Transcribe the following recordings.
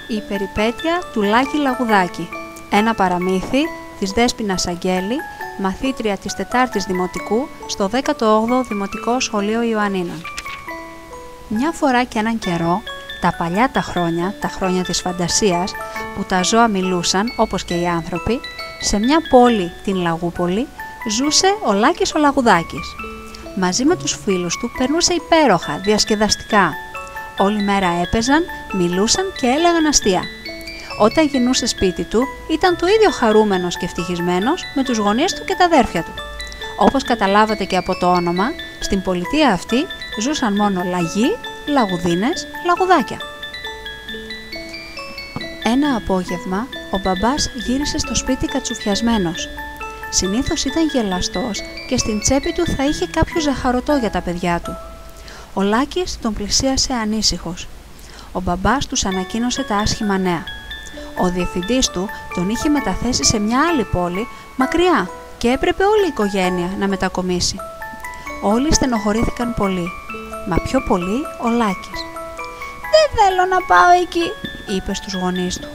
Η περιπέτεια του Λάκη Λαγουδάκη. Ένα παραμύθι της Δέσποινας Αγγέλη, μαθήτρια της 4ης Δημοτικού στο 18ο Δημοτικό Σχολείο Ιωαννίνων. Μια φορά και έναν καιρό, τα παλιά τα χρόνια της φαντασίας, που τα ζώα μιλούσαν όπως και οι άνθρωποι, σε μια πόλη, την Λαγούπολη, ζούσε ο Λάκης ο Λαγουδάκης. Μαζί με τους φίλους του περνούσε υπέροχα, διασκεδαστικά. Όλη μέρα έπαιζαν, μιλούσαν και έλεγαν αστεία. Όταν γυρνούσε σπίτι του, ήταν το ίδιο χαρούμενος και ευτυχισμένος με τους γονείς του και τα αδέρφια του. Όπως καταλάβατε και από το όνομα, στην πολιτεία αυτή ζούσαν μόνο λαγοί, λαγουδίνες, λαγουδάκια. Ένα απόγευμα, ο μπαμπάς γύρισε στο σπίτι κατσουφιασμένος. Συνήθως ήταν γελαστός και στην τσέπη του θα είχε κάποιο ζαχαρωτό για τα παιδιά του. Ο Λάκης τον πλησίασε ανήσυχος. Ο μπαμπάς τους ανακοίνωσε τα άσχημα νέα. Ο διευθυντής του τον είχε μεταθέσει σε μια άλλη πόλη, μακριά, και έπρεπε όλη η οικογένεια να μετακομίσει. Όλοι στενοχωρήθηκαν πολύ, μα πιο πολύ ο Λάκης. «Δεν θέλω να πάω εκεί», είπε στους γονείς του.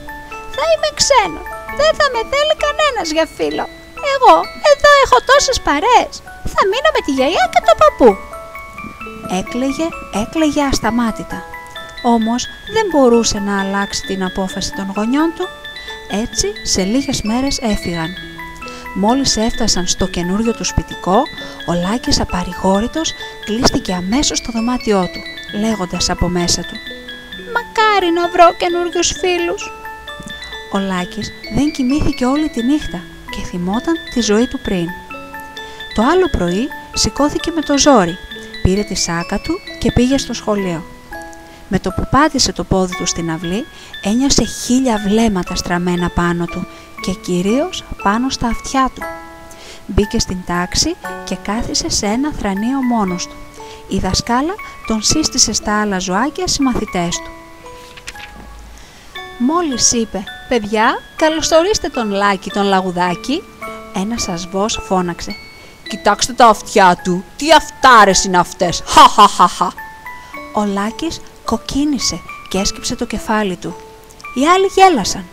«Θα είμαι ξένο, δεν θα με θέλει κανένας για φίλο. Εγώ εδώ έχω τόσες παρέες, θα μείνω με τη γιαγιά και τον παππού». Έκλαιγε ασταμάτητα. Όμως δεν μπορούσε να αλλάξει την απόφαση των γονιών του. Έτσι σε λίγες μέρες έφυγαν. Μόλις έφτασαν στο καινούριο του σπιτικό, ο Λάκης απαρηγόρητος κλείστηκε αμέσως στο δωμάτιό του, λέγοντας από μέσα του: «Μακάρι να βρω καινούριους φίλους». Ο Λάκης δεν κοιμήθηκε όλη τη νύχτα και θυμόταν τη ζωή του πριν. Το άλλο πρωί σηκώθηκε με το ζόρι, πήρε τη σάκα του και πήγε στο σχολείο. Με το που πάτησε το πόδι του στην αυλή, ένιωσε 1000 βλέμματα στραμμένα πάνω του και κυρίως πάνω στα αυτιά του. Μπήκε στην τάξη και κάθισε σε ένα θρανείο μόνος του. Η δασκάλα τον σύστησε στα άλλα ζωάκια συμμαθητές του. Μόλις είπε «Παιδιά, καλωσορίστε τον Λάκη τον Λαγουδάκη», ένας ασβός φώναξε «Κοιτάξτε τα αυτιά του, τι αυτάρες είναι αυτές, χαχαχαχα». Ο Λάκης κοκκίνησε και έσκυψε το κεφάλι του. Οι άλλοι γέλασαν.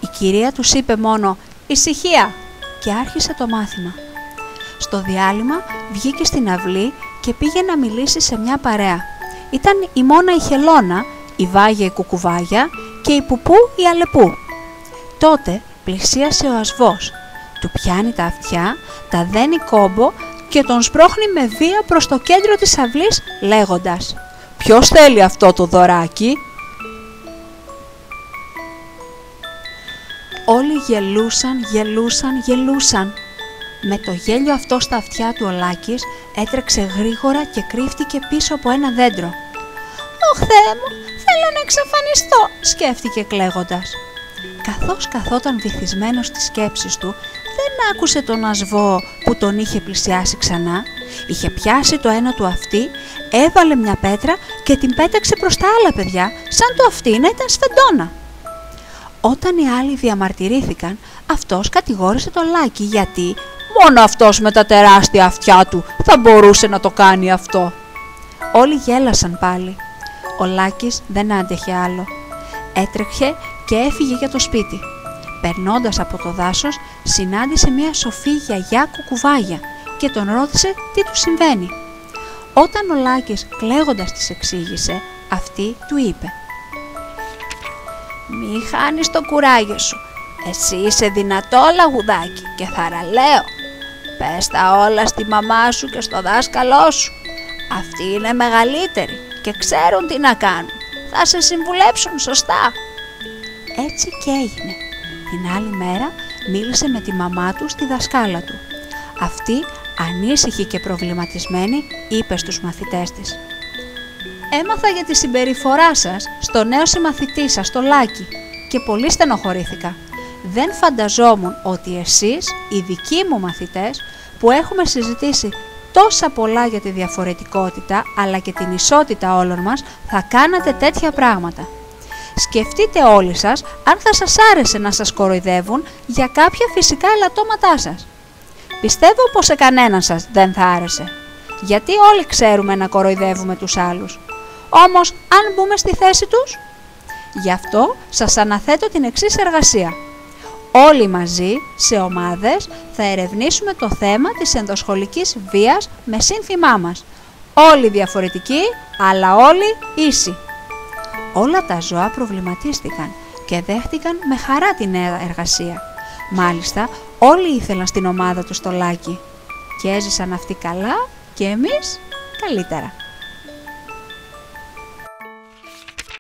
Η κυρία τους είπε μόνο «Ησυχία» και άρχισε το μάθημα. Στο διάλειμμα βγήκε στην αυλή και πήγε να μιλήσει σε μια παρέα. Ήταν η Μόνα η Χελώνα, η Βάγια η Κουκουβάγια και η Πουπού η Αλεπού. Τότε πλησίασε ο ασβός. Του πιάνει τα αυτιά, τα δένει κόμπο και τον σπρώχνει με βία προς το κέντρο της αυλής λέγοντας «Ποιος θέλει αυτό το δωράκι?» Όλοι γελούσαν. Με το γέλιο αυτό στα αυτιά του ο Λάκης έτρεξε γρήγορα και κρύφτηκε πίσω από ένα δέντρο. «Ω Θεέ μου, θέλω να εξαφανιστώ», σκέφτηκε κλαίγοντας. Καθώς καθόταν βυθισμένος στις σκέψεις του, δεν άκουσε τον ασβό που τον είχε πλησιάσει ξανά. Είχε πιάσει το ένα του αυτί, έβαλε μια πέτρα και την πέταξε προς τα άλλα παιδιά, σαν το αυτί να ήταν σφεντόνα. Όταν οι άλλοι διαμαρτυρήθηκαν, αυτός κατηγόρησε τον Λάκη γιατί μόνο αυτός με τα τεράστια αυτιά του θα μπορούσε να το κάνει αυτό. Όλοι γέλασαν πάλι. Ο Λάκης δεν άντεχε άλλο. Έτρεχε και έφυγε για το σπίτι. Περνώντας από το δάσος, συνάντησε μια σοφή γιαγιά Κουκουβάγια και τον ρώτησε τι του συμβαίνει. Όταν ο Λάκης κλαίγοντας της εξήγησε, αυτή του είπε «Μη χάνεις το κουράγιο σου, εσύ είσαι δυνατό Λαγουδάκι και θαραλέο. Πες τα όλα στη μαμά σου και στο δάσκαλό σου. Αυτοί είναι μεγαλύτεροι και ξέρουν τι να κάνουν, θα σε συμβουλέψουν σωστά». Έτσι και έγινε. Την άλλη μέρα μίλησε με τη μαμά του στη δασκάλα του. Αυτή, ανήσυχη και προβληματισμένη, είπε στους μαθητές της «Έμαθα για τη συμπεριφορά σας στο νέο συμμαθητή σας, το Λάκη, και πολύ στενοχωρήθηκα. Δεν φανταζόμουν ότι εσείς, οι δικοί μου μαθητές, που έχουμε συζητήσει τόσα πολλά για τη διαφορετικότητα αλλά και την ισότητα όλων μας, θα κάνατε τέτοια πράγματα. Σκεφτείτε όλοι σας αν θα σας άρεσε να σας κοροϊδεύουν για κάποια φυσικά ελαττώματά σας. Πιστεύω πως σε κανέναν σας δεν θα άρεσε, γιατί όλοι ξέρουμε να κοροϊδεύουμε τους άλλους. Όμως αν μπούμε στη θέση τους, Γι' αυτό σας αναθέτω την εξής εργασία. Όλοι μαζί, σε ομάδες, θα ερευνήσουμε το θέμα της ενδοσχολικής βίας με σύνθημά μας. Όλοι διαφορετικοί, αλλά όλοι ίσοι. Όλα τα ζώα προβληματίστηκαν και δέχτηκαν με χαρά την νέα εργασία. Μάλιστα, όλοι ήθελαν στην ομάδα του στολάκι. Και έζησαν αυτοί καλά και εμείς καλύτερα.